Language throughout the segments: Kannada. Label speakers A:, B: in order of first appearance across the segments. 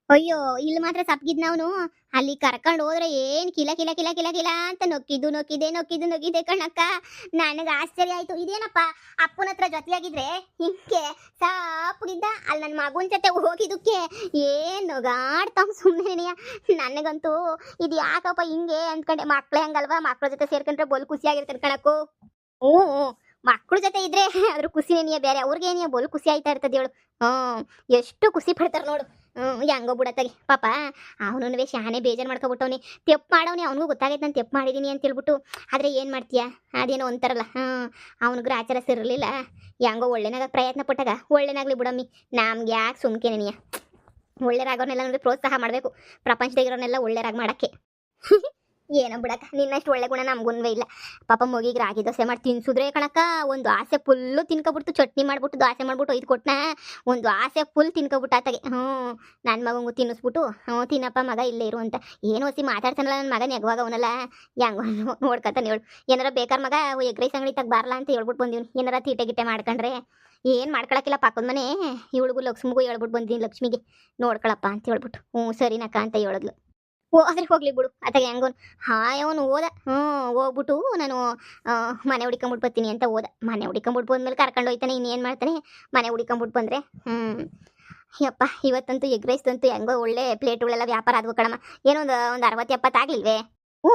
A: ಅಯ್ಯೋ ಇಲ್ಲಿ ಮಾತ್ರ ಸಪ್ಗಿದ್ನವನು ಅಲ್ಲಿ ಕರ್ಕೊಂಡು ಹೋದ್ರೆ ಏನ್ ಕಿಲ ಕಿಲ ಕಿಲ ಕಿಲ ಕಿಲ ಅಂತ ನೊಕ್ಕಿದ್ದು ಕಣಕ್ಕ. ನನಗೆ ಆಶ್ಚರ್ಯ ಆಯ್ತು, ಇದೇನಪ್ಪ ಅಪ್ಪನ ಹತ್ರ ಜೊತೆಯಾಗಿದ್ರೆ ಹಿಂಗೆ ಸಾಪಗಿದ್ದ, ಅಲ್ಲಿ ನನ್ನ ಮಗುನ್ ಜೊತೆ ಹೋಗಿದ್ದಕ್ಕೆ ಏನ್ ನಗಾಡ್ತಾವ್ ಸುಮ್ಮನೆ. ನನಗಂತೂ ಇದು ಯಾಕಪ್ಪ ಹಿಂಗೆ ಅಂದ್ಕೊಂಡೆ. ಮಕ್ಳೇ ಹಂಗಲ್ವಾ, ಮಕ್ಳ ಜೊತೆ ಸೇರ್ಕೊಂಡ್ರೆ ಬಲ್ ಖುಷಿಯಾಗಿರ್ತಾರೆ ಕಣಕ್ಕೂ. ಹ್ಞೂ ಮಕ್ಳ ಜೊತೆ ಇದ್ರೆ ಅದ್ರ ಖುಷಿನೇ ಬೇರೆ, ಅವ್ರಿಗೇನೇ ಬಲ್ ಖುಷಿ ಆಯ್ತಾ ಇರ್ತದೆ ಹೇಳು. ಎಷ್ಟು ಖುಷಿ ಪಡ್ತಾರೆ ನೋಡು. ಹೆಂಗೋ ಬಿಡತ್ತಾಗೆ ಪಾಪ. ಅವನು ಶಾನೆ ಬೇಜಾರು ಮಾಡ್ಕೊಬಿಟ್ಟವನಿ, ತೆಪ್ಪು ಮಾಡವನಿ. ಅವನಿಗೂ ಗೊತ್ತಾಗೈತೆ ನಾನು ತೆಪ್ಪು ಮಾಡಿದ್ದೀನಿ ಅಂತ ಹೇಳ್ಬಿಟ್ಟು. ಆದರೆ ಏನು ಮಾಡ್ತೀಯಾ, ಅದೇನೋ ಅಂತಾರಲ್ಲ, ಅವನಿಗೂ ಆಚಾರ ಸಿರಲಿಲ್ಲ. ಹೆಂಗೋ ಒಳ್ಳೆನಾಗ ಪ್ರಯತ್ನ ಪಟ್ಟಾಗ ಒಳ್ಳೆನಾಗ್ಲಿ ಬಿಡಮ್ಮಿ. ನಮ್ಗೆ ಯಾಕೆ ಸುಮ್ಕೆ ನೀಯ ಒಳ್ಳೆರಾಗೋರ್ನೆಲ್ಲ ನೋಡಿ ಪ್ರೋತ್ಸಾಹ ಮಾಡಬೇಕು, ಪ್ರಪಂಚದಾಗಿರೋನೆಲ್ಲ ಒಳ್ಳೆರಾಗಿ ಮಾಡೋಕ್ಕೆ. ಏನೋ ಬಿಡಕ್ಕ, ನಿನ್ನಷ್ಟು ಒಳ್ಳೆ ಗುಣ ನಮ್ಗುನ್ವೇ ಇಲ್ಲ. ಪಾಪ ಮಗಿಗೆ ರಾಗಿ ದೋಸೆ ಮಾಡಿ ತಿನ್ಸುದ್ರೆ ಕಣಕ್ಕ, ಒಂದು ಆಸೆ ಫುಲ್ಲು ತಿನ್ಕೊಬಿಡ್ತು. ಚಟ್ನಿ ಮಾಡ್ಬಿಟ್ಟು ದೋಸೆ ಮಾಡ್ಬಿಟ್ಟು ಒಯ್ದು ಕೊಟ್ಟನ, ಒಂದು ಆಸೆ ಫುಲ್ ತಿನ್ಕೊಬಿಟ್ಟು ಆತಾಗೆ. ನನ್ನ ಮಗಂಗೂ ತಿನ್ನಿಸ್ಬಿಟ್ಟು ತಿನ್ನಪ್ಪ ಮಗ ಇಲ್ಲೇ ಇರು ಅಂತ. ಏನು ಹೊಸಿ ಮಾತಾಡ್ತಾನಲ್ಲ ನನ್ನ ಮಗ, ನೆಗವಾಗ ಅವನಲ್ಲ ಹೆಂಗ ನೋಡ್ಕೊತಾನೆ ಹೇಳು. ಏನಾರ ಬೇಕಾರ್ ಮಗ ಎಗ್ ರೈಸ್ ಅಂಗಡಿ ತಗ ಬಾರಲ್ಲ ಅಂತ ಹೇಳ್ಬಿಟ್ಟು ಬಂದೀನಿ. ಏನಾರ ತೀಟೆ ಗಿಟ್ಟೆ ಮಾಡ್ಕೊಂಡ್ರೆ ಏನು ಮಾಡ್ಕೊಳಕ್ಕಿಲ್ಲ. ಪಕ್ಕದ ಮನೆ ಇವಳಿಗೂ ಲಕ್ಷ್ಮಿಗೂ ಹೇಳ್ಬಿಟ್ಟು ಬಂದೀನಿ, ಲಕ್ಷ್ಮಿಗೆ ನೋಡ್ಕೊಳಪ್ಪ ಅಂತ ಹೇಳ್ಬಿಟ್ಟು. ಸರಿನಕ್ಕ ಅಂತ ಹೇಳಿದ್ಲು. ಹೋದ್ರೆ ಹೋಗ್ಲಿ ಬಿಡು ಅತ್ತಾಗ ಹೆಂಗೋನು. ಅವನು ಹೋದ. ಹೋಗ್ಬಿಟ್ಟು ನಾನು ಮನೆ ಹುಡ್ಕೊಂಬಿಟ್ಟು ಬರ್ತೀನಿ ಅಂತ ಹೋದ. ಮನೆ ಹುಡ್ಕೊಂಬಿಟ್ಟು ಬಂದ್ಮೇಲೆ ಕರ್ಕೊಂಡು ಹೋಯ್ತಾನೆ. ಇನ್ನೇನು ಮಾಡ್ತಾನೆ, ಮನೆ ಹುಡ್ಕೊಂಬಿಟ್ಟು ಬಂದರೆ ಯಪ್ಪ ಇವತ್ತಂತೂ ಎಗ್ ರೈಸ್ ಅಂತೂ ಹೆಂಗೋ ಒಳ್ಳೆ ಪ್ಲೇಟ್ಗಳೆಲ್ಲ ವ್ಯಾಪಾರ ಆದವು ಕಣಮ್ಮ. ಏನೋ ಒಂದು 60-70 ಆಗಲಿಲ್ವೇ?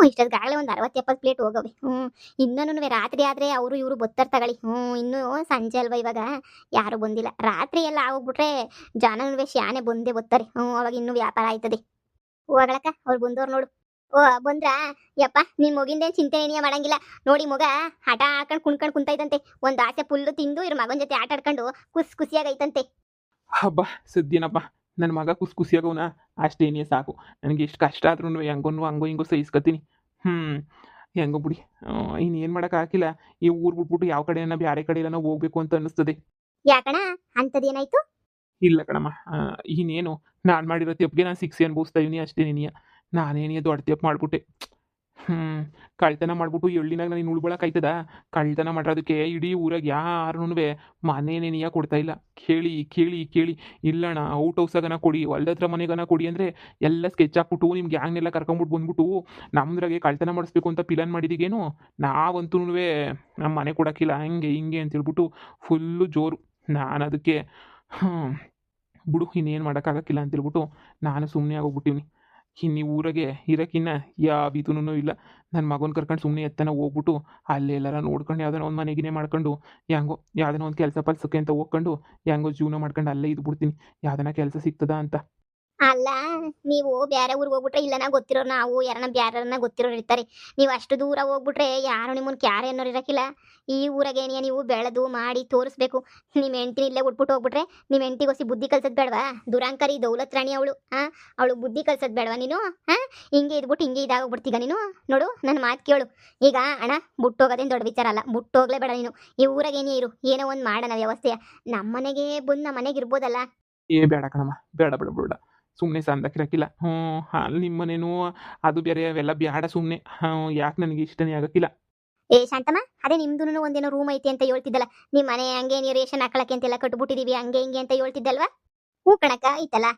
A: ಇಷ್ಟೊತ್ತಿಗಾಗಲೇ ಒಂದು 60-70 ಪ್ಲೇಟ್ ಹೋಗವೆ. ಇನ್ನೂ ರಾತ್ರಿ ಆದರೆ ಅವರು ಇವರು ಬತ್ತಾರೆ ತಗೊಳ್ಳಿ. ಇನ್ನೂ ಸಂಜೆ ಅಲ್ವಾ ಇವಾಗ, ಯಾರೂ ಬಂದಿಲ್ಲ. ರಾತ್ರಿ ಎಲ್ಲ ಆಗೋಗ್ಬಿಟ್ರೆ ಜನನೂ ಶಾನೆ ಬಂದೇ ಬರ್ತಾರೆ. ಅವಾಗ ಇನ್ನೂ ವ್ಯಾಪಾರ ಆಯ್ತದೆ. ಹೋಗಳಕ್ಕ ಅವ್ರು ಬಂದವ್ರು ನೋಡು. ಬಂದ್ರ ಯಪ್ಪ, ನಿನ್ ಮಗಿಂದೇನು ಚಿಂತೆ ಏನಿಯ ಮಾಡಂಗಿಲ್ಲ ನೋಡಿ. ಮಗ ಆಟ ಆಡ್ಕೊಂಡು ಕುಣ್ಕೊಂಡು ಕುಂತೈತಂತೆ. ಒಂದು ಆಸೆ ಫುಲ್ಲು ತಿಂದು ಇವ್ರ ಮಗನ ಜೊತೆ ಆಟ ಆಡ್ಕೊಂಡು ಖುಷಿಯಾಗೈತಂತೆ.
B: ಹಬ್ಬ ಸದ್ಯನಪ್ಪ, ನನ್ನ ಮಗ ಖುಷಿಯಾಗವನ ಅಷ್ಟೇನೇ ಸಾಕು. ನನಗೆ ಎಷ್ಟು ಕಷ್ಟ ಆದ್ರೂ ಹೆಂಗೋನು ಹಂಗೋ ಹಿಂಗೋ ಸಹಿಸ್ಕೊತೀನಿ. ಹೆಂಗೋ ಬಿಡಿ. ಇನ್ನೇನು ಮಾಡೋಕ್ಕಾಗಿಲ್ಲ. ಈ ಊರು ಬಿಟ್ಬಿಟ್ಟು ಯಾವ ಕಡೆನ ಬೇರೆ ಕಡೆ ಎಲ್ಲ ಹೋಗ್ಬೇಕು ಅಂತ ಅನ್ನಿಸ್ತದೆ.
A: ಯಾಕಣ ಅಂತದೇನಾಯ್ತು?
B: ಇಲ್ಲ ಕಣಮ್ಮ, ಇನ್ನೇನು ನಾನು ಮಾಡಿರೋ ತಪ್ಪಿಗೆ ನಾನು ಶಿಕ್ಷೆ ಅನುಭವಿಸ್ತಾ ಇದೀನಿ ಅಷ್ಟೇನೇನಿಯ. ನಾನೇನಿಯ ದೊಡ್ಡ ತಪ್ಪು ಮಾಡಿಬಿಟ್ಟೆ. ಕಳ್ತನ ಮಾಡ್ಬಿಟ್ಟು ಎಳ್ಳಿನಾಗ ನಾನು ಉಳ್ಕೊಳಕ್ಕಾಯ್ತದ? ಕಳ್ತನ ಮಾಡೋದಕ್ಕೆ ಇಡೀ ಊರಾಗ ಯಾರೂ ಮನೇನೇನಿಯ ಕೊಡ್ತಾ ಇಲ್ಲ. ಕೇಳಿ ಕೇಳಿ ಕೇಳಿ, ಇಲ್ಲಣ್ಣ ಔಟ್ ಹೌಸಾಗನ ಕೊಡಿ, ಹೊಲ್ದತ್ರ ಮನೆಗನ ಕೊಡಿ ಅಂದರೆ ಎಲ್ಲ ಸ್ಕೆಚ್ ಹಾಕ್ಬಿಟ್ಟು ನಿಮ್ಮ ಗ್ಯಾಂಗ್ನೆಲ್ಲ ಕರ್ಕೊಂಬಿಟ್ಟು ಬಂದ್ಬಿಟ್ಟು ನಮ್ಮದ್ರಾಗೆ ಕಳ್ತನ ಮಾಡಿಸ್ಬೇಕು ಅಂತ ಪ್ಲಾನ್ ಮಾಡಿದೀಗೇನು. ನಾವಂತೂ ನಮ್ಮ ಮನೆ ಕೊಡೋಕ್ಕಿಲ್ಲ, ಹಂಗೆ ಹಿಂಗೆ ಅಂತ ಹೇಳ್ಬಿಟ್ಟು ಫುಲ್ಲು ಜೋರು. ನಾನು ಅದಕ್ಕೆ ಬಿಡು ಇನ್ನೇನು ಮಾಡೋಕ್ಕಾಗಕ್ಕಿಲ್ಲ ಅಂತೇಳ್ಬಿಟ್ಟು ನಾನು ಸುಮ್ಮನೆ ಆಗೋಗ್ಬಿಟ್ಟಿವ್ನಿ. ಇನ್ನು ಈ ಊರಾಗೆ ಇರೋಕ್ಕಿನ್ನ ಯಾವ ಇದೂ ಇಲ್ಲ. ನನ್ನ ಮಗನ ಕರ್ಕೊಂಡು ಸುಮ್ಮನೆ ಎತ್ತನ ಹೋಗ್ಬಿಟ್ಟು ಅಲ್ಲೆಲ್ಲಾರ ನೋಡ್ಕೊಂಡು ಯಾವ್ದಾನ ಒಂದು ಮನೆಗಿನೇ ಮಾಡ್ಕೊಂಡು ಹೆಂಗೋ ಯಾವ್ದಾನ ಒಂದು ಕೆಲಸ ಪಲ್ಸಕ್ಕೆ ಅಂತ ಹೋಗ್ಕೊಂಡು ಹೆಂಗೋ ಜೀವನ ಮಾಡ್ಕೊಂಡು ಅಲ್ಲೇ ಇದ್ಬಿಡ್ತೀನಿ, ಯಾವ್ದಾನ ಕೆಲಸ ಸಿಗ್ತದ ಅಂತ.
A: ಅಲ್ಲ, ನೀವು ಬೇರೆ ಊರಿಗೆ ಹೋಗ್ಬಿಟ್ರೆ ಇಲ್ಲನ ಗೊತ್ತಿರೋರು, ನಾವು ಯಾರನ್ನ ಬ್ಯಾರನ್ನ ಗೊತ್ತಿರೋರು ಇರ್ತಾರೆ. ನೀವು ಅಷ್ಟು ದೂರ ಹೋಗ್ಬಿಟ್ರೆ ಯಾರು ನಿಮ್ಮನ್ನ ಕ್ಯಾರೆ ಅನ್ನೋರು ಇರೋಕ್ಕಿಲ್ಲ. ಈ ಊರಾಗೇನಿಯ ನೀವು ಬೆಳೆದು ಮಾಡಿ ತೋರಿಸ್ಬೇಕು. ನಿಮ್ಮ ಹೆಂಡ್ತಿನ ಇಲ್ಲೇ ಉಟ್ಬಿಟ್ಟು ಹೋಗ್ಬಿಟ್ರೆ ನಿಮ್ಮ ಹೆಂಡ್ತಿಗೋಸಿ ಬುದ್ಧಿ ಕಲ್ಸೋದು ಬೇಡವಾ? ದುರಾಂಕರಿ ದೌಲತ್ ರಾಣಿ ಅವಳು. ಅವಳು ಬುದ್ಧಿ ಕಲ್ಸೋದು ಬೇಡವಾ ನೀನು? ಹಿಂಗೆ ಇದ್ಬಿಟ್ಟು ಹಿಂಗೆ ಇದಾಗೋಗ್ಬಿಡ್ತೀಗ ನೀನು. ನೋಡು ನನ್ನ ಮಾತು ಕೇಳು. ಈಗ ಅಣ್ಣ ಬಿಟ್ಟೋಗೋದೇನು ದೊಡ್ಡ ವಿಚಾರ ಅಲ್ಲ, ಬಿಟ್ಟೋಗ್ಲೇ ಬೇಡ ನೀನು. ಈ ಊರಾಗೇನೇ ಇರು, ಏನೋ ಒಂದು ಮಾಡೋಣ ವ್ಯವಸ್ಥೆಯ. ನಮ್ಮ ಮನೆಗೆ ಬಂದು ನಮ್ಮ ಮನೆಗೆ ಇರ್ಬೋದಲ್ಲ.
B: ಬೇಡ ಕಣಮ್ಮ, ಬೇಡ ಬೇಡ ಬೇಡ, ಸುಮ್ಮನೆ ಸಂದಕ್ಕಿರಕ್ಕಿಲ್ಲ. ಅಲ್ಲಿ ನಿಮ್ಮ ಮನೇನು ಅದು ಬೇರೆ, ಅವೆಲ್ಲ ಬೇಡ ಸುಮ್ಮನೆ. ಯಾಕೆ ನನಗೆ ಇಷ್ಟನೇ ಆಗಕ್ಕಿಲ್ಲ.
A: ಶಾಂತಮ್ಮ, ಅದೇ ನಿಮ್ದು ಒಂದೇನೋ ರೂಮ್ ಐತಿ ಅಂತ ಹೇಳ್ತಿದ್ದಲ್ಲ. ನಿಮ್ಮ ಮನೆ ಹಂಗೆ ನೀವು ರೇಷನ್ ಹಾಕೊಳಕ್ಕೆ ಅಂತೆಲ್ಲ ಕಟ್ಬಿಟ್ಟಿದೀವಿ ಹಂಗೆ ಹಿಂಗೆ ಅಂತ ಹೇಳ್ತಿದ್ದಲ್ವಾ? ಹ್ಞೂ ಕಣಕ್ಕ ಐತಲ್ಲ.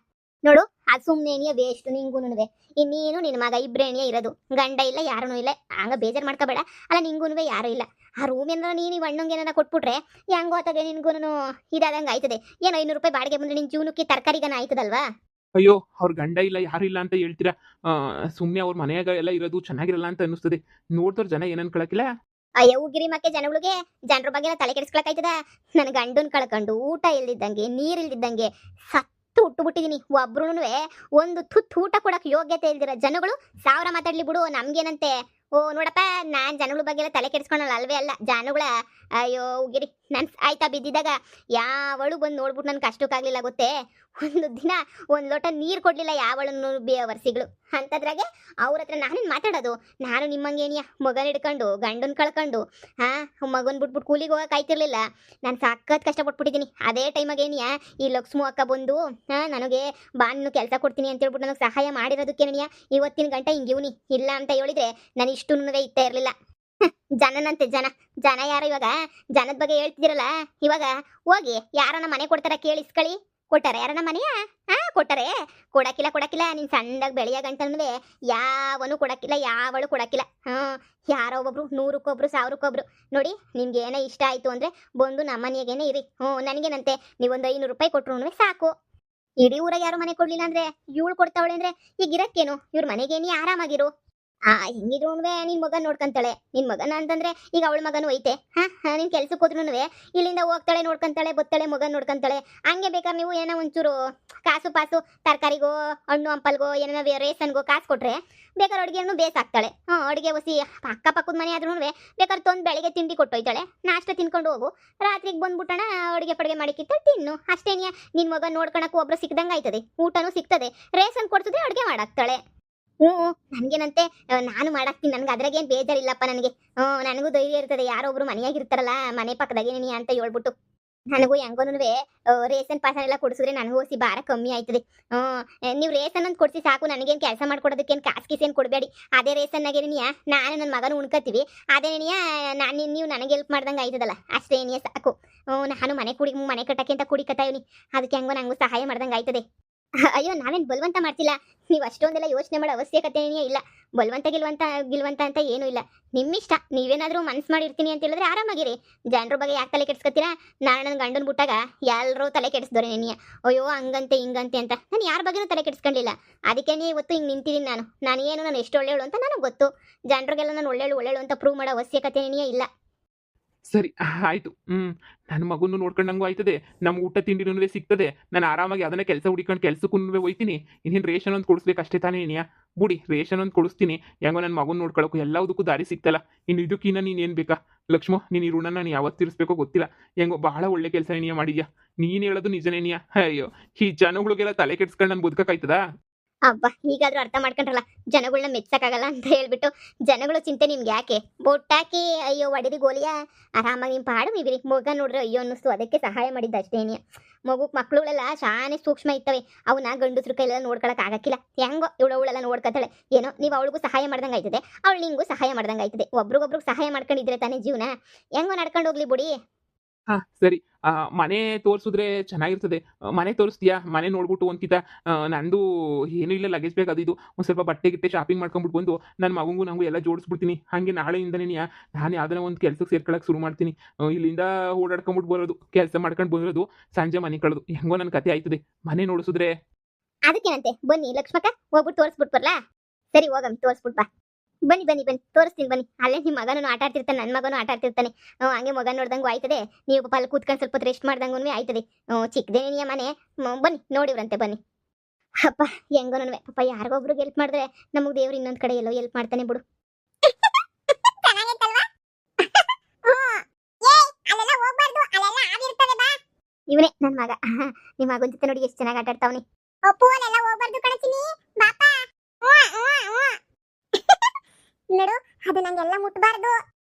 A: ನೋಡು ಅದು ಸುಮ್ಮನೆ ವೇಸ್ಟ್ ನಿಂಗೂನುವೆ. ಇನ್ನೇನು ನಿನ್ನ ಮಗ ಇಬ್ರೇಣಿಯ ಇರೋದು, ಗಂಡ ಇಲ್ಲ ಯಾರೂ ಇಲ್ಲ. ಹಂಗ ಬೇಜಾರು ಮಾಡ್ಕೋಬೇಡ. ಅಲ್ಲ ನಿಂಗೂನುವೆ ಯಾರೂ ಇಲ್ಲ. ಆ ರೂಮ್ ಏನಾರ ನೀನು ಅಣ್ಣಂಗೆ ಏನಾರ ಕೊಟ್ಬಿಟ್ರೆ ಹೆಂಗೋ ಆತಾಗೆ ನಿನ್ಗೂನು ಇದಾದಂಗೆ ಆಯ್ತದೆ. ಏನೋ 500 ರೂಪಾಯಿ ಬಾಡಿಗೆ ಬಂದರೆ ನಿನ್ನ ಜೀವನಕ್ಕೆ ತರಕಾರಿಗನ ಆಯ್ತದಲ್ವಾ?
B: ಅಯ್ಯೋ ಅವ್ರ ಗಂಡ ಇಲ್ಲ ಯಾರು ಇಲ್ಲ ಅಂತ ಹೇಳ್ತೀರಾ? ಸುಮ್ಮನೆ ಅವ್ರ ಮನೆಯಾಗ ಎಲ್ಲ ಇರೋದು ಚೆನ್ನಾಗಿರಲ್ಲ ಅಂತ ಅನ್ನಿಸ್ತದೆ. ನೋಡ್ದವ್ರು ಜನ ಏನು ಅನ್ಕೊಳಕ್ಕಿಲ್ಲ.
A: ಅಯ್ಯೋ ಉಗಿರಿ ಮಕ್ಕೆ ಜನಗಳಿಗೆ ಜನರ ಬಗ್ಗೆ ತಲೆ ಕೆಡಿಸ್ಕೊಳಕಾಯ್ತದ? ನನ್ನ ಗಂಡನ್ ಕಳ್ಕೊಂಡು ಊಟ ಇಲ್ದಿದ್ದಂಗೆ ನೀರ್ ಇಲ್ದಿದ್ದಂಗೆ ಸತ್ತು ಹುಟ್ಟುಬಿಟ್ಟಿದೀನಿ. ಒಬ್ರುನುವೆ ಒಂದು ತುತ್ತು ಊಟ ಕೊಡಕ್ ಯೋಗ್ಯತೆ ಇಲ್ದಿರ ಜನಗಳು 1000 ಮಾತಾಡ್ಲಿ ಬಿಡು, ನಮ್ಗೇನಂತೆ. ನೋಡಪ್ಪ, ನಾನ್ ಜನಗಳ ಬಗ್ಗೆ ಎಲ್ಲ ತಲೆ ಕೆಡಿಸ್ಕೊಳಲ್ಲ ಅಲ್ವೇ ಅಲ್ಲ ಜನಗಳ. ಅಯ್ಯೋ ಉಗಿರಿ, ನನ್ ಆಯ್ತಾ ಬಿದ್ದಿದ್ದಾಗ ಯಾವಳು ಬಂದು ನೋಡ್ಬಿಟ್ಟು ನನ್ ಕಷ್ಟಕ್ಕಾಗ್ಲಿಲ್ಲ ಗೊತ್ತೇ. ಒಂದು ದಿನ ಒಂದು ಲೋಟ ನೀರು ಕೊಡ್ಲಿಲ್ಲ ಯಾವಳನ್ನು ವರ್ಷಗಳು ಅಂತದ್ರಾಗೆ ಅವ್ರ ಹತ್ರ ನಾನೇನು ಮಾತಾಡೋದು? ನಾನು ನಿಮ್ಮಂಗೇನಿಯ ಮಗನ ಹಿಡ್ಕೊಂಡು ಗಂಡನ್ ಕಳ್ಕೊಂಡು ಮಗನ್ ಬಿಟ್ಬಿಟ್ಟು ಕೂಲಿಗೆ ಹೋಗಕ್ಕೆ ಆಯ್ತಿರ್ಲಿಲ್ಲ. ನಾನು ಸಖತ್ ಕಷ್ಟಪಟ್ಬಿಟ್ಟಿದ್ದೀನಿ. ಅದೇ ಟೈಮಾಗೇನಿಯ ಈ ಲಕ್ಷ್ಮು ಅಕ್ಕ ಬಂದು ನನಗೆ ಬಾನು ಕೆಲಸ ಕೊಡ್ತೀನಿ ಅಂತ ಹೇಳ್ಬಿಟ್ಟು ನನಗೆ ಸಹಾಯ ಮಾಡಿರೋದಕ್ಕೇನಿಯ ಇವತ್ತಿನ ಗಂಟ ಹಿಂಗಿವ್ನಿ. ಇಲ್ಲ ಅಂತ ಹೇಳಿದ್ರೆ ನಾನು ಇಷ್ಟು ಇತ್ತ ಇರಲಿಲ್ಲ. ಜನನಂತೆ ಜನ ಯಾರು ಇವಾಗ? ಜನದ ಬಗ್ಗೆ ಹೇಳ್ತಿದ್ದೀರಲ್ಲ, ಇವಾಗ ಹೋಗಿ ಯಾರನ್ನ ಮನೆ ಕೊಡ್ತಾರ ಕೇಳಿಸ್ಕೊಳ್ಳಿ, ಕೊಟ್ಟಾರೆ ಯಾರನ್ನ ಮನೆಯ ಕೊಟ್ಟಾರೆ. ಕೊಡಕ್ಕಿಲ್ಲ ನೀನ್ ಸಣ್ಣದಾಗಿ ಬೆಳೆಯ ಗಂಟನೂ ಯಾವನು ಕೊಡಕ್ಕಿಲ್ಲ, ಯಾವಳು ಕೊಡಕ್ಕಿಲ್ಲ. ಯಾರೋ ಒಬ್ಬೊಬ್ರು 100ಕ್ಕೊಬ್ರು 1000ಕ್ಕೊಬ್ರು. ನೋಡಿ ನಿಮ್ಗೆ ಏನೋ ಇಷ್ಟ ಆಯ್ತು ಅಂದ್ರೆ ಬಂದು ನಮ್ಮ ಮನೆಗೇನೆ ಇರಿ. ನನಗೇನಂತೆ ನೀವೊಂದು 500 ರೂಪಾಯಿ ಕೊಟ್ರು ಸಾಕು. ಇಡೀ ಊರಾಗ ಯಾರು ಮನೆ ಕೊಡ್ಲಿಲ್ಲ ಅಂದ್ರೆ ಇವಳು ಕೊಡ್ತಾವಳೆ ಅಂದ್ರೆ ಈಗ ಇರಕ್ಕೇನು, ಇವ್ರ ಮನೆಗೇನಿ ಆರಾಮಾಗಿರು. ಹೆಂಗಿದ್ರು ನಿನ್ ಮಗನ್ ನೋಡ್ಕಂತಾಳೆ. ನಿನ್ ಮಗನ ಅಂತಂದ್ರೆ ಈಗ ಅವಳ ಮಗನು ಐತೆ. ನಿನ್ ಕೆಲ್ಸಕ್ಕೆ ಹೋದ್ರುನುವೆ ಇಲ್ಲಿಂದ ಹೋಗ್ತಾಳೆ, ನೋಡ್ಕಂತಾಳೆ, ಬತ್ತಾಳೆ, ಮಗನ್ ನೋಡ್ಕಂತಾಳೆ. ಹಂಗೆ ಬೇಕಾದ್ರೆ ನೀವು ಏನೋ ಒಂಚೂರು ಕಾಸು ಪಾಸು ತರಕಾರಿಗೋ ಹಣ್ಣು ಹಂಪಲ್ಗೋ ಏನೋ ರೇಷನ್ಗೋ ಕಾಸು ಕೊಟ್ರೆ ಬೇಕಾದ್ರೆ ಅಡುಗೆನೂ ಬೇಸಾಕ್ತಾಳೆ. ಅಡುಗೆ ಒಸಿ ಅಕ್ಕಪಕ್ಕದ ಮನೆ ಆದ್ರೂ ಬೇಕಾದ್ರೆ ತೊಂದು ಬೆಳಿಗ್ಗೆ ತಿಂಡಿ ಕೊಟ್ಟೋಯ್ತಾಳೆ. ನಾಷ್ಟ ತಿನ್ಕೊಂಡು ಹೋಗು, ರಾತ್ರಿಗೆ ಬಂದ್ಬಿಟ್ಟಣ ಅಡುಗೆ ಪಡುಗೆ ಮಾಡಿಕ್ಕಿತ್ತ ತಿನ್ನು. ಅಷ್ಟೇನಿಯ ನಿನ್ ಮಗ ನೋಡ್ಕೊಳಕ್ಕೂ ಒಬ್ರು ಸಿಕ್ದಂಗೆ ಆಯ್ತದೆ, ಊಟನೂ ಸಿಗ್ತದೆ, ರೇಷನ್ ಕೊಡ್ತದೆ, ಅಡುಗೆ ಮಾಡಾಕ್ತಾಳೆ. ನನ್ಗೇನಂತೆ ನಾನು ಮಾಡಾಕ್ತೀನಿ, ನನ್ಗೆ ಅದ್ರಾಗೇನು ಬೇಜಾರಿಲ್ಲಪ್ಪ ನನಗೆ. ನನಗೂ ಧೈರ್ಯ ಇರ್ತದೆ, ಯಾರೊಬ್ರು ಮನೆಯಾಗಿರ್ತಾರಲ್ಲ ಮನೆ ಪಕ್ಕದಾಗೇನಿ ಅಂತ ಹೇಳ್ಬಿಟ್ಟು. ನನಗೂ ಹೆಂಗೋನುವೆ ರೇಷನ್ ಪಾಸನ್ ಎಲ್ಲ ಕೊಡಿಸಿದ್ರೆ ನನಗೂ ಹೊಸಿ ಭಾರ ಕಮ್ಮಿ ಆಯ್ತದೆ. ನೀವು ರೇಷನ್ ಅಂತ ಕೊಡಿಸಿ ಸಾಕು, ನನಗೇನು ಕೆಲಸ ಮಾಡ್ಕೊಡೋದಕ್ಕೇನು ಕಾಸು ಗೀಸೇನು ಕೊಡಬೇಡಿ. ಅದೇ ರೇಷನ್ನಾಗೇನಿಯ ನಾನು ನನ್ನ ಮಗನ ಉಣ್ಕತ್ತೀವಿ, ಅದೇನಿಯ ನೀವು ನನಗೆ ಹೆಲ್ಪ್ ಮಾಡ್ದಂಗೆ ಆಯ್ತದಲ್ಲ, ಅಷ್ಟೇನಿಯ ಸಾಕು. ನಾನು ಮನೆ ಕಟ್ಟಕ್ಕೆ ಅಂತ ಕುಡಿಕತ್ತಾಯಿನಿ, ಅದಕ್ಕೆ ಹೆಂಗೋ ನಂಗೂ ಸಹಾಯ ಮಾಡ್ದಂಗೆ ಆಯ್ತದೆ. ಅಯ್ಯೋ ನಾವೇನು ಬಲವಂತ ಮಾಡ್ತಿಲ್ಲ, ನೀವು ಅಷ್ಟೊಂದೆಲ್ಲ ಯೋಚನೆ ಮಾಡೋ ಅವಶ್ಯಕತೆಯೇ ಇಲ್ಲ. ಬಲವಂತ ಗಿಲ್ವಂತ ಅಂತ ಏನೂ ಇಲ್ಲ, ನಿಮ್ಮಿಷ್ಟ. ನೀವೇನಾದರೂ ಮನ್ಸು ಮಾಡಿರ್ತೀನಿ ಅಂತ ಹೇಳಿದ್ರೆ ಆರಾಮಾಗಿರಿ. ಜನರ ಬಗ್ಗೆ ಯಾಕೆ ತಲೆ ಕೆಡ್ಸ್ಕೊತೀರಾ? ನಾನು ನನ್ನ ಗಂಡನ ಬಿಟ್ಟಾಗ ಎಲ್ಲರೂ ತಲೆ ಕೆಡಿಸ್ದವ್ರೆ ನೆನೆಯ. ಅಯ್ಯೋ ಹಂಗಂತೆ ಹಿಂಗಂತೆ ಅಂತ ನಾನು ಯಾರ ಬಗ್ಗೆನೂ ತಲೆ ಕೆಡಿಸ್ಕೊಂಡಿಲ್ಲ. ಅದಕ್ಕೆ ಇವತ್ತು ಹಿಂಗೆ ನಿಂತಿದ್ದೀನಿ ನಾನು ಎಷ್ಟು ಒಳ್ಳೆಯವಳು ಅಂತ ನನಗೆ ಗೊತ್ತು. ಜನರಿಗೆಲ್ಲ ನಾನು ಒಳ್ಳೆಯವಳು ಅಂತ ಪ್ರೂವ್ ಮಾಡೋ ಅವಶ್ಯಕತೆಯೇ ಇಲ್ಲ.
B: ಸರಿ ಆಯ್ತು. ನನ್ನ ಮಗುನು ನೋಡ್ಕೊಂಡಂಗೂ ಆಯ್ತದೆ, ನಮ್ಮ ಊಟ ತಿಂಡಿನೂ ಸಿಗ್ತದೆ, ನಾನು ಆರಾಮಾಗಿ ಅದನ್ನೇ ಕೆಲಸ ಹುಡಿಕೊಂಡು ಕೆಲ್ಸಕ್ಕೂ ಹೋಯ್ತೀನಿ. ಇನ್ನೇನು ರೇಷನ್ ಒಂದು ಕೊಡಿಸ್ಬೇಕು ಅಷ್ಟೇ ತಾನೇ ಏನಿಯಾ? ಬುಡಿ ರೇಷನ್ ಒಂದು ಕೊಡಿಸ್ತೀನಿ, ಹೆಂಗೋ ನನ್ನ ಮಗುನ ನೋಡ್ಕೊಳ್ಳೋಕು ಎಲ್ಲದಕ್ಕೂ ದಾರಿ ಸಿಗ್ತಲ್ಲ. ಇನ್ನು ಇದಕ್ಕಿನ್ನ ನೀನೇನು ಬೇಕಾ ಲಕ್ಷ್ಮೋ? ನೀನು ಈ ಋಣ ನಾನು ಯಾವತ್ತು ತೀರಿಸ್ಬೇಕೋ ಗೊತ್ತಿಲ್ಲ. ಹೆಂಗೋ ಬಹಳ ಒಳ್ಳೆ ಕೆಲಸ ಏನಿಯಾ ಮಾಡಿದ್ಯಾ. ನೀನು ಹೇಳೋದು ನಿಜನೇನಿಯಾ? ಅಯ್ಯೋ ಈ ಜನಗಳಿಗೆಲ್ಲ ತಲೆ ಕೆಡ್ಸ್ಕೊಂಡು ನಾನು ಬದುಕಕ್ಕಾಯ್ತದಾ?
A: ಅಬ್ಬಾ ಈಗಾದ್ರೂ ಅರ್ಥ ಮಾಡ್ಕೊಂಡ್ರಲ್ಲ, ಜನಗಳನ್ನ ಮೆಚ್ಚಕ್ಕಾಗಲ್ಲ ಅಂತ ಹೇಳ್ಬಿಟ್ಟು. ಜನಗಳು ಚಿಂತೆ ನಿಮ್ಗೆ ಯಾಕೆ? ಬೊಟ್ಟಾಕಿ ಅಯ್ಯೋ ಒಡೆದಿ ಗೋಲಿಯ ಆರಾಮಾಗಿ ನಿಮ್ಮ ಪಾಡು ನೀವಿರಿ. ಮಗ ನೋಡ್ರೆ ಅಯ್ಯೋ ಅನ್ನಿಸ್ತು, ಅದಕ್ಕೆ ಸಹಾಯ ಮಾಡಿದ್ದ ಅಷ್ಟೇನೆ. ಮಕ್ಕಳುಗಳೆಲ್ಲ ಶಾನೆ ಸೂಕ್ಷ್ಮ ಇರ್ತವೆ, ಅವನ್ನ ಗಂಡಸ್ರ ಕೈಲೆಲ್ಲ ನೋಡ್ಕೊಳಕ್ ಆಗಕ್ಕಿಲ್ಲ. ಹೆಂಗೋ ಇವಳೆಲ್ಲ ನೋಡ್ಕೊತಾಳೆ. ಏನೋ ನೀವು ಅವಳಿಗೂ ಸಹಾಯ ಮಾಡ್ದಂಗೆ ಆಯ್ತದೆ, ಅವಳು ನಿಂಗೂ ಸಹಾಯ ಮಾಡ್ದಂಗೆ ಆಯ್ತದೆ. ಒಬ್ರಿಗೊಬ್ರಿಗೆ ಸಹಾಯ ಮಾಡ್ಕೊಂಡಿದ್ರೆ ತಾನೇ ಜೀವನ. ಹೆಂಗೋ ನಡ್ಕೊಂಡು ಹೋಗ್ಲಿ ಬಿಡಿ.
B: ಸರಿ. ಮನೆ ತೋರಿಸಿದ್ರೆ ಚೆನ್ನಾಗಿರ್ತದೆ. ಮನೆ ತೋರಿಸ್ತೀಯಾ? ಮನೆ ನೋಡ್ಬಿಟ್ಟು ಒಂದ್ಕಿತ ನಂದು ಏನೂ ಇಲ್ಲ, ಲಗೇಜ್ ಬೇಕು, ಅದು ಇದು ಒಂದು ಸ್ವಲ್ಪ ಬಟ್ಟೆ ಗಿಟ್ಟೆ ಶಾಪಿಂಗ್ ಮಾಡ್ಕೊಂಬಿಟ್ಟು ಬಂದು ನನ್ನ ಮಗಂಗೂ ನಂಗೂ ಎಲ್ಲ ಜೋಡಿಸ್ಬಿಡ್ತೀನಿ. ಹಾಗೆ ನಾಳೆಯಿಂದನೇ ನಾನು ಯಾವ್ದಾರ ಒಂದು ಕೆಲ್ಸಕ್ಕೆ ಸೇರ್ಕೊಳಕ್ಕೆ ಶುರು ಮಾಡ್ತೀನಿ. ಇಲ್ಲಿಂದ ಓಡಾಡ್ಕೊಂಬಿಟ್ಟು ಬರೋದು, ಕೆಲಸ ಮಾಡ್ಕೊಂಡು ಬಂದಿರೋದು, ಸಂಜೆ ಮನೆ ಕಳೆದು ಹೆಂಗೋ ನನ್ನ ಕತೆ ಆಯ್ತದೆ. ಮನೆ ನೋಡಿಸಿದ್ರೆ
A: ಅದಕ್ಕೇನಂತೆ, ಬನ್ನಿ ಲಕ್ಷ್ಮಕ್ಕ ಹೋಗ್ಬಿಟ್ಟು ತೋರಿಸ್ಬಿಟ್ಟು ಬರ್ಲಾ? ಸರಿ ಹೋಗಮ್ಮಿ ತೋರಿಸ್ಬಿಟ್ಟು ಬಾ. ಬನ್ನಿ ತೋರಿಸ್ತೀನಿ ಬನ್ನಿ. ಅಲ್ಲೇ ನಿಮ್ಮ ಮಗನೂ ಆಟ ಆಡ್ತಿರ್ತಾನೆ, ನನ್ನ ಮಗನೂ ಆಟ ಆಡ್ತಿರ್ತಾನೆ. ಹಂಗೆ ಮಗನ ನೋಡ್ದಂಗೂ ಆಯ್ತದೆ, ನೀವು ಪಾಪ ಅಲ್ಲಿ ಕೂತ್ಕೊಂಡು ಸ್ವಲ್ಪ ರೆಸ್ಟ್ ಮಾಡ್ದಂಗೂ ಆಯ್ತದೆ. ಚಿಕ್ಕದೇನಿಯ ಮನೆ. ಬನ್ನಿ ನೋಡಿವ್ರಂತೆ ಬನ್ನಿ. ಅಪ್ಪ ಹೆಂಗೋನೂ ಪಾಪ ಯಾರಿಗೊಬ್ರಿಗೆ ಹೆಲ್ಪ್ ಮಾಡಿದ್ರೆ ನಮಗೆ ದೇವ್ರು ಇನ್ನೊಂದು ಕಡೆ ಎಲ್ಲೋ ಹೆಲ್ಪ್ ಮಾಡ್ತಾನೆ ಬಿಡು. ಇವನೇ ನನ್ನ ಮಗ. ನಿಮ್ಮ ಮಗನ ಜೊತೆ ನೋಡಿ ಎಷ್ಟು ಚೆನ್ನಾಗಿ ಆಟ ಆಡ್ತಾವನಿ. ನೋಡು ಅದು ನಂಗೆಲ್ಲ ಮುಟ್ಬಾರ್ದು.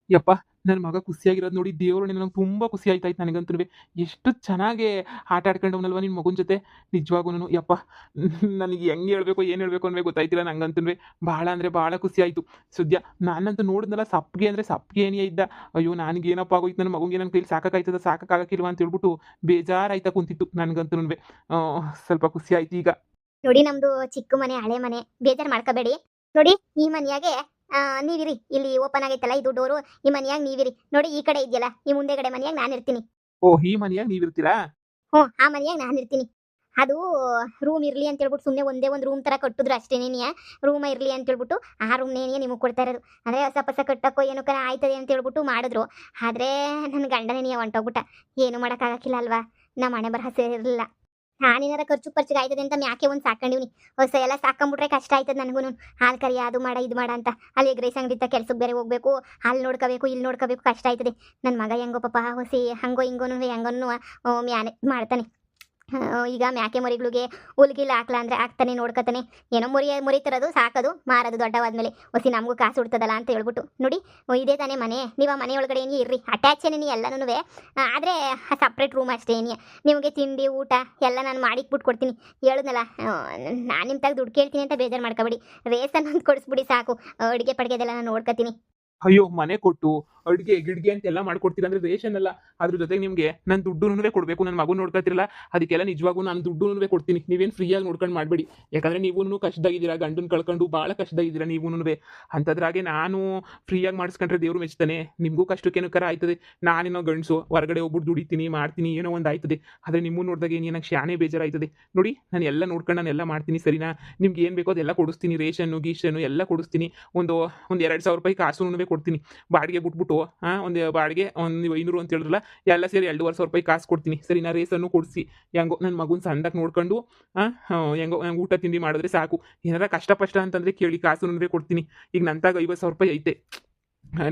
B: ಯಪ್ಪ ನನ್ನ ಮಗ ಖುಷಿಯಾಗಿರೋದು ನೋಡಿ ದೇವರು ನನಗೆ ತುಂಬ ಖುಷಿ ಆಯ್ತಾಯ್ತು. ನನಗಂತೂ ಎಷ್ಟು ಚೆನ್ನಾಗಿ ಆಟ ಆಡ್ಕೊಂಡವನಲ್ವ ನಿನ್ನ ಮಗನ ಜೊತೆ. ನಿಜವಾಗೂ ಯಪ್ಪ ನನಗೆ ಹೆಂಗೆ ಹೇಳ್ಬೇಕು ಏನು ಹೇಳ್ಬೇಕು ಅನ್ನೋ ಗೊತ್ತಾಯ್ತಿಲ್ಲ. ನಂಗಂತೂ ಭಾಳ ಅಂದರೆ ಭಾಳ ಖುಷಿ ಆಯಿತು. ಸದ್ಯ ನಾನಂತೂ ನೋಡಿದ್ನಲ್ಲ, ಸಪ್ಗೆ ಅಂದರೆ ಸಪ್ಗೆ ಏನೇ ಇದ್ದ. ಅಯ್ಯೋ ನನಗೇನಪ್ಪ ಆಗೋಯ್ತು, ನನ್ನ ಮಗುಗೆ ನನ್ನ ಕೈಲಿ ಸಾಕಾಗಕ್ಕಿಲ್ವ ಅಂತ ಹೇಳ್ಬಿಟ್ಟು ಬೇಜಾರಾಯ್ತಾ ಕುಂತಿತ್ತು ನನಗಂತೂ. ಸ್ವಲ್ಪ ಖುಷಿ ಆಯ್ತು ಈಗ.
A: ನೋಡಿ ನಮ್ದು ಚಿಕ್ಕ ಮನೆ, ಹಳೆ ಮನೆ, ಬೇಜಾರು ಮಾಡ್ಕೋಬೇಡಿ. ನೋಡಿ ಈ ಮನೆಯಾಗೆ ನೀವಿರಿ. ಇಲ್ಲಿ ಓಪನ್ ಆಗೈತಲ್ಲ ಇದು ಡೋರು, ಈ ಮನೆಯಾಗ ನೀವಿರಿ. ನೋಡಿ ಈ ಕಡೆ ಇದೆಯಲ್ಲ, ಈ ಮುಂದೆಗಡೆ ಮನೆಯಾಗ ನಾನು ಇರ್ತೀನಿ.
B: ಈ ಮನೆಯಾಗ ನೀವಿರ್ತೀರಾ?
A: ಆ ಮನೆಯಾಗ ನಾನು ಇರ್ತೀನಿ. ಅದು ರೂಮ್ ಇರ್ಲಿ ಅಂತ ಹೇಳ್ಬಿಟ್ಟು ಸುಮ್ಮನೆ ಒಂದೇ ಒಂದು ರೂಮ್ ತರ ಕಟ್ಟಿದ್ರು ಅಷ್ಟೇನೇನಿಯ. ರೂಮ ಇರ್ಲಿ ಅಂತ ಹೇಳ್ಬಿಟ್ಟು ಆ ರೂಮ್ನೇನಿಯ ನಿಮಗೆ ಕೊಡ್ತಾ ಇರೋದು. ಅಂದ್ರೆ ಹೊಸ ಕಟ್ಟಕ್ಕೋ ಏನೋ ಆಯ್ತದೆ ಅಂತ ಹೇಳ್ಬಿಟ್ಟು ಮಾಡಿದ್ರು. ಆದ್ರೆ ನನ್ನ ಗಂಡನೇನಿಯ ಹೊಂಟೋಗ್ಬಿಟ್ಟ. ಏನು ಮಾಡೋಕ್ಕಾಗಕ್ಕಿಲ್ಲ ಅಲ್ವಾ, ನಮ್ಮ ಮನೆ ಬರಹ ಸೇರಿರಲಿಲ್ಲ. ನಾನೇನಾರ ಖರ್ಚಿಗೆ ಆಯ್ತದೆ ಅಂತ ಮ್ಯಾಕೆ ಒಂದು ಸಾಕೊಂಡಿವ್ನಿ. ಹೊಸ ಎಲ್ಲ ಸಾಕೊಂಬಿಟ್ರೆ ಕಷ್ಟ ಆಯ್ತದೆ ನನಗೂ. ಹಾಲು ಕರಿಯ ಅದು ಮಾಡ ಇದು ಮಾಡ ಅಂತ ಅಲ್ಲಿ ಎಗ್ರೈಸ್ ಅಂಗಡಿ ಕೆಲ್ಸಕ್ಕೆ ಬೇರೆ ಹೋಗ್ಬೇಕು, ಅಲ್ಲಿ ನೋಡ್ಕೋಬೇಕು ಇಲ್ಲಿ ನೋಡ್ಕೋಬೇಕು, ಕಷ್ಟ ಆಯ್ತದೆ. ನನ್ನ ಮಗ ಹೆಂಗೋ ಪಾಪ ಹೊಸಿ ಹಂಗೋ ಹಿಂಗೋನು ಹೆಂಗೋನು ಮ್ಯಾನೆ ಮಾಡ್ತಾನೆ. ಈಗ ಮ್ಯಾಕೆ ಮರಿಗಳಿಗೆ ಹುಲ್ಗಿಲ್ಲ ಹಾಕ್ಲಾ ಅಂದ್ರೆ ಹಾಕ್ತಾನೆ, ನೋಡ್ಕೊತಾನೆ. ಏನೋ ಮುರಿತಿರೋದು ಸಾಕೋದು ಮಾರೋದು ದೊಡ್ಡವಾದ್ಮೇಲೆ ಹೊಸಿ ನಮಗೂ ಕಾಸು ಹುಡ್ತದಲ್ಲ ಅಂತ ಹೇಳ್ಬಿಟ್ಟು. ನೋಡಿ ಇದೇ ತಾನೇ ಮನೆ. ನೀವು ಆ ಮನೆ ಒಳಗಡೆ ಏನಿ ಇರ್ರಿ, ಅಟ್ಯಾಚೇನೇ ಎಲ್ಲನೂ. ಆದರೆ ಸಪ್ರೇಟ್ ರೂಮ್ ಅಷ್ಟೇ ಏನಿಯ. ನಿಮಗೆ ತಿಂಡಿ ಊಟ ಎಲ್ಲ ನಾನು ಮಾಡಿಕ್ಬಿಟ್ಟು ಕೊಡ್ತೀನಿ. ಹೇಳಿದ್ನಲ್ಲ, ನಾನು ನಿಮ್ಮ ದುಡ್ಡು ಕೇಳ್ತೀನಿ ಅಂತ ಬೇಜಾರು ಮಾಡ್ಕೊಬೇಡಿ. ರೇಸನ್ ಒಂದು ಕೊಡಿಸ್ಬಿಡಿ ಸಾಕು. ಅಡುಗೆ ಪಡ್ಗೆದೆಲ್ಲ ನಾನು ನೋಡ್ಕೊತೀನಿ.
B: ಅಯ್ಯೋ ಮನೆ ಕೊಟ್ಟು ಅಡುಗೆ ಗಿಡ್ಗೆ ಅಂತೆಲ್ಲ ಮಾಡ್ಕೊಡ್ತೀರ ಅಂದ್ರೆ ರೇಷನ್ ಅಲ್ಲ. ಅದ್ರ ಜೊತೆಗೆ ನಿಮಗೆ ನನ್ನ ದುಡ್ಡು ಕೊಡಬೇಕು. ನನ್ನ ಮಗು ನೋಡ್ಕೊತಿರಲ್ಲ, ಅದಕ್ಕೆಲ್ಲ ನಿಜವಾಗೂ ನಾನು ದುಡ್ಡು ಕೊಡ್ತೀನಿ. ನೀವೇನು ಫ್ರೀಯಾಗಿ ನೋಡ್ಕೊಂಡು ಮಾಡಬೇಡಿ. ಯಾಕಂದರೆ ನೀವೂ ಕಷ್ಟದಾಗಿದ್ದೀರಾ, ಗಂಡನ ಕಳ್ಕೊಂಡು ಭಾಳ ಕಷ್ಟದಾಗಿದ್ದೀರಾ ನೀವೂ. ಅಂಥದ್ರಾಗೆ ನಾನು ಫ್ರೀಯಾಗಿ ಮಾಡಿಸ್ಕೊಂಡ್ರೆ ದೇವ್ರು ಮೆಚ್ತಾನೆ. ನಿಮಗೂ ಕಷ್ಟಕ್ಕೇನು ಕರ ಆಯ್ತದೆ. ನಾನೇನೋ ಗಂಡಸು ಹೊರಗಡೆ ಹೋಗ್ಬಿಟ್ಟು ದುಡಿತೀನಿ ಮಾಡ್ತೀನಿ ಏನೋ ಒಂದು ಆಯ್ತದೆ. ಆದರೆ ನಿಮ್ಮನ್ನು ನೋಡಿದಾಗ ಏನು ನನಗೆ ಶಾನೆ ಬೇಜಾರಾಯ್ತದೆ. ನೋಡಿ ನಾನು ಎಲ್ಲ ನೋಡ್ಕೊಂಡು ನಾನೆಲ್ಲ ಮಾಡ್ತೀನಿ ಸರಿನಾ. ನಿಮ್ಗೆ ಏನು ಬೇಕೋ ಅದೆಲ್ಲ ಕೊಡಿಸ್ತೀನಿ. ರೇಷನ್ನು ಗೀಷನ್ನು ಎಲ್ಲ ಕೊಡಿಸ್ತೀನಿ. ಒಂದು 2,000 ರೂಪಾಯಿ ಕಾಸು ಕೊಡ್ತೀನಿ. ಬಾಡಿಗೆ ಬಿಟ್ಬಿಟ್ಟು ಒಂದು ಬಾಡಿಗೆ ಒಂದು 500 ಅಂತ ಹೇಳಿದ್ರಲ್ಲ, ಎಲ್ಲ ಸೇರಿ 2,500 ರೂಪಾಯಿ ಕಾಸು ಕೊಡ್ತೀನಿ ಸರಿನಾ. ರೇಸನ್ನು ಕೊಡಿಸಿ ಹೆಂಗೋ ನನ್ನ ಮಗುನ ಸಣ್ಣದಾಗಿ ನೋಡ್ಕೊಂಡು ಹೆಂಗೋ ಊಟ ತಿಂಡಿ ಮಾಡಿದ್ರೆ ಸಾಕು. ಏನಾರ ಕಷ್ಟ ಅಂತಂದರೆ ಕೇಳಿ, ಕಾಸು ಕೊಡ್ತೀನಿ. ಈಗ ನಂತಾಗ 50,000 ರೂಪಾಯಿ ಐತೆ.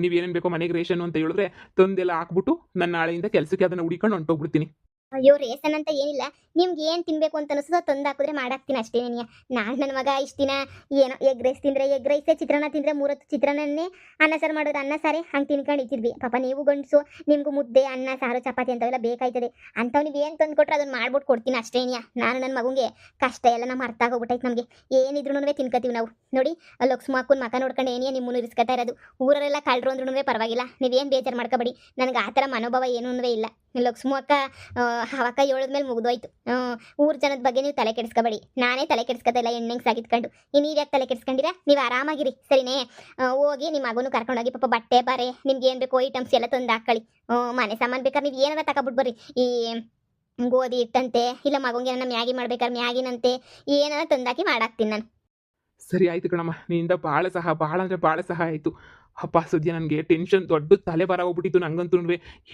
B: ನೀವೇನೇನು ಬೇಕೋ ಮನೆಗೆ ರೇಷನ್ನು ಅಂತ ಹೇಳಿದ್ರೆ ತಂದೆಲ್ಲ ಹಾಕ್ಬಿಟ್ಟು ನಾನು ನಾಳೆಯಿಂದ ಕೆಲಸಕ್ಕೆ ಅದನ್ನು ಹುಡಿಕೊಂಡು ಹೊಂಟೋಗ್ಬಿಡ್ತೀನಿ.
A: ಅಯ್ಯೋ ರೇಷನ್ ಅಂತ ಏನಿಲ್ಲ, ನಿಮ್ಗೆ ಏನು ತಿನ್ಬೇಕು ಅಂತ ಅನಿಸ್ತೋ ತಂದು ಹಾಕಿದ್ರೆ ಮಾಡಾಕ್ತೀನಿ ಅಷ್ಟೇ. ನಾನು ನನ್ನ ಮಗ ಇಷ್ಟು ದಿನ ಏನೋ ಎಗ್ ರೈಸ್ ತಿಂದರೆ ಎಗ್ ರೈಸೇ, ಚಿತ್ರಾನ್ನ ತಿಂದರೆ 3 ಹೊತ್ತು ಚಿತ್ರಾನ್ನನೇ, ಅನ್ನ ಸಾರು ಮಾಡೋದು ಅನ್ನ ಸಾರೇ ಹಂಗೆ ತಿನ್ಕೊಂಡು ಇದ್ದಿದ್ವಿ. ಪಾಪ ನೀವು ಗಂಡಸು, ನಿಮಗೂ ಮುದ್ದೆ ಅನ್ನ ಸಾರು ಚಪಾತಿ ಅಂತವೆಲ್ಲ ಬೇಕಾಯ್ತದೆ. ಅಂಥವು ನೀವು ಏನು ತಂದು ಕೊಟ್ಟರೆ ಅದನ್ನು ಮಾಡ್ಬಿಟ್ಟು ಕೊಡ್ತೀನಿ ಅಷ್ಟೇ. ನಾನು ನನ್ನ ಮಗುಗೆ ಕಷ್ಟ ಎಲ್ಲ ನಮ್ಮ ಅರ್ಥ ಆಗೋಗ್ಬಿಟ್ಟೈತೆ. ನಮಗೆ ಏನಿದ್ರು ತಿನ್ಕೋತೀವಿ ನಾವು. ನೋಡಿ ಲಕ್ಷ್ಮ ಅಕ್ಕನ ಮಕ ನೋಡ್ಕೊಂಡು ಏನೇ ನಿಮ್ಮನ್ನು ಇರಿಸ್ಕೊತಾ ಇರೋದು. ಊರರೆಲ್ಲ ಕಳ್ಳರು ಅಂದ್ರೂ ಪರವಾಗಿಲ್ಲ, ನೀವೇನು ಬೇಜಾರು ಮಾಡ್ಕೋಬೇಡಿ. ನನಗೆ ಆ ಥರ ಮನೋಭಾವ ಏನೂ ಇಲ್ಲ. ಲಕ್ಷ್ಮ ಅಕ್ಕ ಅವಕ್ಕ ಹೇಳಿದ್ಮೇಲೆ ಮುಗಿದೋಯ್ತು. ಊರ್ ಜನದ ಬಗ್ಗೆ ನೀವು ತಲೆ ಕೆಡಿಸ್ಕೋಬೇಡಿ. ನಾನೇ ತಲೆ ಕೆಡಿಸ್ಕೊತಾ ಇಲ್ಲ ಹೆಣ್ಣಂಗೆ ಸಾಗಿತ್ಕೊಂಡು. ನೀವು ಯಾಕೆ ತಲೆ ಕೆಡಿಸ್ಕೊಂಡಿರಾ? ನೀವು ಆರಾಮಾಗಿರಿ ಸರಿನೇ. ಹೋಗಿ ನಿಮ್ಮ ಮಗನು ಕರ್ಕೊಂಡೋಗಿ ಪಾಪ ಬಟ್ಟೆ ಬಾರೆ ನಿಮ್ಗೆ ಏನು ಬೇಕು ಐಟಮ್ಸ್ ಎಲ್ಲ ತಂದು ಹಾಕೊಳ್ಳಿ. ಮನೆ ಸಾಮಾನು ಬೇಕಾದ್ರೆ ನೀವು ಏನಾರ ತಗೊಬಿಟ್ಟು ಬರ್ರಿ. ಈ ಗೋಧಿ ಹಿಟ್ಟಂತೆ, ಇಲ್ಲ ಮಗಂಗೆ ಏನಾರ ಮ್ಯಾಗಿ ಮಾಡ್ಬೇಕಾದ್ರೆ ಮ್ಯಾಗಿನಂತೆ ಏನಾರ ತಂದಾಕಿ ಮಾಡಾಕ್ತೀನಿ ನಾನು.
B: ಸರಿ ಆಯ್ತು ಕಣಮ್ಮ, ನಿನ್ನಿಂದ ಭಾಳ ಅಂದರೆ ಭಾಳ ಸಹಾಯ ಆಯಿತು. ಅಪ್ಪ ಸದ್ಯ ನನಗೆ ಟೆನ್ಷನ್ ದೊಡ್ಡ ತಲೆ ಭಾರ ಹೋಗ್ಬಿಟ್ಟಿತ್ತು ನಂಗಂತೂ.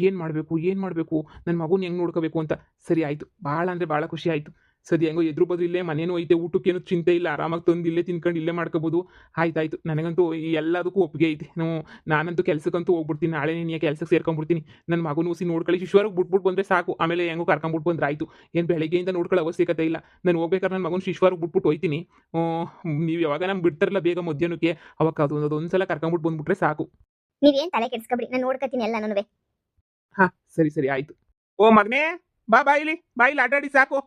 B: ಏನು ಮಾಡಬೇಕು ನನ್ನ ಮಗುನ ಹೆಂಗೆ ನೋಡ್ಕೋಬೇಕು ಅಂತ. ಸರಿ ಆಯಿತು, ಭಾಳ ಅಂದರೆ ಭಾಳ ಖುಷಿ ಆಯಿತು. ಸದ್ಯ ಹೆಂಗೋ ಎದುರು ಬದ್ರು ಇಲ್ಲೇ ಮನೇನೂ ಐತೆ, ಊಟಕ್ಕೇನು ಚಿಂತೆ ಇಲ್ಲ, ಆರಾಮಾಗಿ ತಂದು ಇಲ್ಲೇ ತಿನ್ಕೊಂಡು ಇಲ್ಲೇ ಮಾಡ್ಕೋಬೋದು. ಆಯ್ತಾಯ್ತು, ನನಗಂತೂ ಈ ಎಲ್ಲದಕ್ಕೂ ಒಪ್ಪಿಗೆ ಐತಿ. ನಾನಂತೂ ಕೆಲಸಕ್ಕಂತೂ ಹೋಗ್ಬಿಡ್ತೀನಿ. ನಾಳೆ ನೀನು ಕೆಲಸಕ್ಕೆ ಸೇರ್ಕೊಂಡ್ಬಿಡ್ತೀನಿ. ನನ್ನ ಮಗನ ಉಸಿ ನೋಡ್ಕೊಳ್ಳಿ, ಶಿಶುವರೆಗೆ ಬಿಟ್ಬಿಟ್ಟು ಬಂದರೆ ಸಾಕು. ಆಮೇಲೆ ಹೆಂಗೋ ಕರ್ಕೊಂಬಿಟ್ಟು ಬಂದ್ರೆ ಆಯಿತು. ಏನು ಬೆಳಗ್ಗೆಯಿಂದ ನೋಡ್ಕೊಳ್ಳೋ ಅವಶ್ಯಕತೆ ಇಲ್ಲ. ನಾನು ಹೋಗ್ಬೇಕಾದ್ರೆ ನನ್ನ ಮಗನ ಶಿಶುವರೆಗೆ ಬಿಟ್ಬಿಟ್ಟು ಹೋಯ್ತೀನಿ. ನೀವು ಯಾವಾಗ ನಮ್ಗೆ ಬಿಡ್ತಾರಲ್ಲ ಬೇಗ ಮಧ್ಯಾಹ್ನಕ್ಕೆ, ಅವಾಗ ಅದೊಂದು ಸಲ ಕರ್ಕೊಂಬಿಟ್ಟು ಬಂದ್ಬಿಟ್ರೆ ಸಾಕು.
A: ನೀವೇನು ತಲೆ ಕೆಡಿಸ್ಕೊಬೇಡಿ, ನಾನು ನೋಡ್ಕೊತೀನಿ ಎಲ್ಲ ನಾನು.
B: ಹಾಂ ಸರಿ ಆಯಿತು. ಓ ಮಗನೇ, ಬಾ ಇಲ್ಲಿ ಆಟಾಡಿ ಸಾಕು.